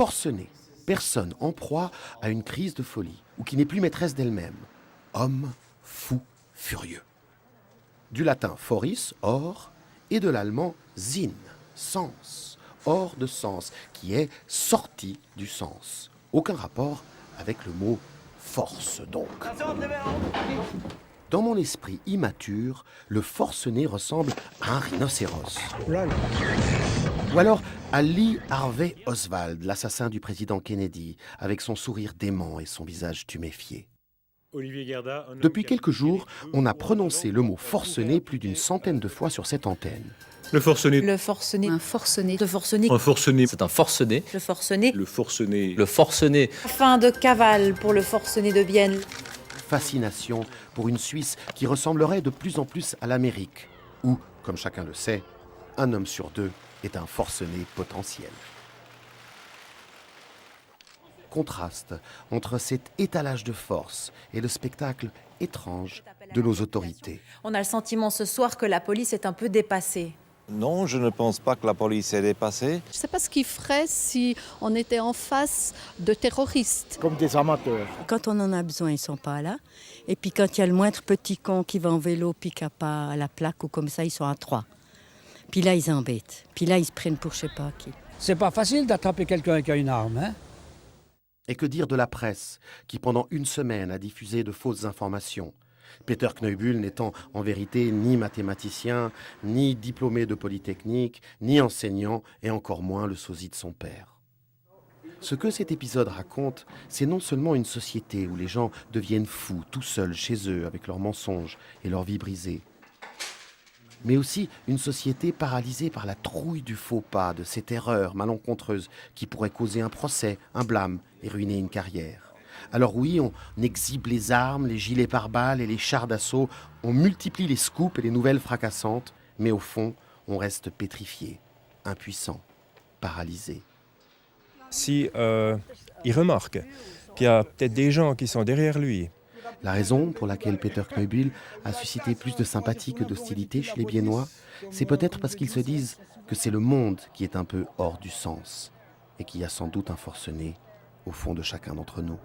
forcenée, personne en proie à une crise de folie ou qui n'est plus maîtresse d'elle-même. Homme, fou, furieux. Du latin foris, hors, et de l'allemand Sinn, sens, hors de sens, qui est sorti du sens. Aucun rapport avec le mot force, donc. Dans mon esprit immature, le forcené ressemble à un rhinocéros. Ou alors à Lee Harvey Oswald, l'assassin du président Kennedy, avec son sourire dément et son visage tuméfié. Depuis quelques jours, on a prononcé le mot forcené plus d'une centaine de fois sur cette antenne. Le forcené. Le forcené. Un forcené. Le forcené. Un forcené. C'est un forcené. Le forcené. Le forcené. Le forcené. Fin de cavale pour le forcené de Bienne. Fascination pour une Suisse qui ressemblerait de plus en plus à l'Amérique, où, comme chacun le sait, un homme sur deux est un forcené potentiel. Contraste entre cet étalage de force et le spectacle étrange de nos autorités. On a le sentiment ce soir que la police est un peu dépassée. Non, je ne pense pas que la police est dépassée. Je ne sais pas ce qu'ils feraient si on était en face de terroristes. Comme des amateurs. Quand on en a besoin, ils ne sont pas là. Et puis quand il y a le moindre petit con qui va en vélo puis qui n'a pas la plaque ou comme ça, ils sont à 3. Puis là, ils embêtent. Puis là, ils se prennent pour je ne sais pas qui. C'est pas facile d'attraper quelqu'un qui a une arme, hein? Et que dire de la presse, qui pendant une semaine a diffusé de fausses informations, Peter Kneubühl n'étant en vérité ni mathématicien, ni diplômé de Polytechnique, ni enseignant, et encore moins le sosie de son père. Ce que cet épisode raconte, c'est non seulement une société où les gens deviennent fous tout seuls chez eux avec leurs mensonges et leur vie brisée, mais aussi une société paralysée par la trouille du faux pas, de cette erreur malencontreuse qui pourrait causer un procès, un blâme et ruiner une carrière. Alors oui, on exhibe les armes, les gilets pare-balles et les chars d'assaut, on multiplie les scoops et les nouvelles fracassantes, mais au fond, on reste pétrifié, impuissant, paralysé. Si il remarque qu'il y a peut-être des gens qui sont derrière lui. La raison pour laquelle Peter Kneubühl a suscité plus de sympathie que d'hostilité chez les Biennois, c'est peut-être parce qu'ils se disent que c'est le monde qui est un peu hors du sens et qu'il y a sans doute un forcené au fond de chacun d'entre nous.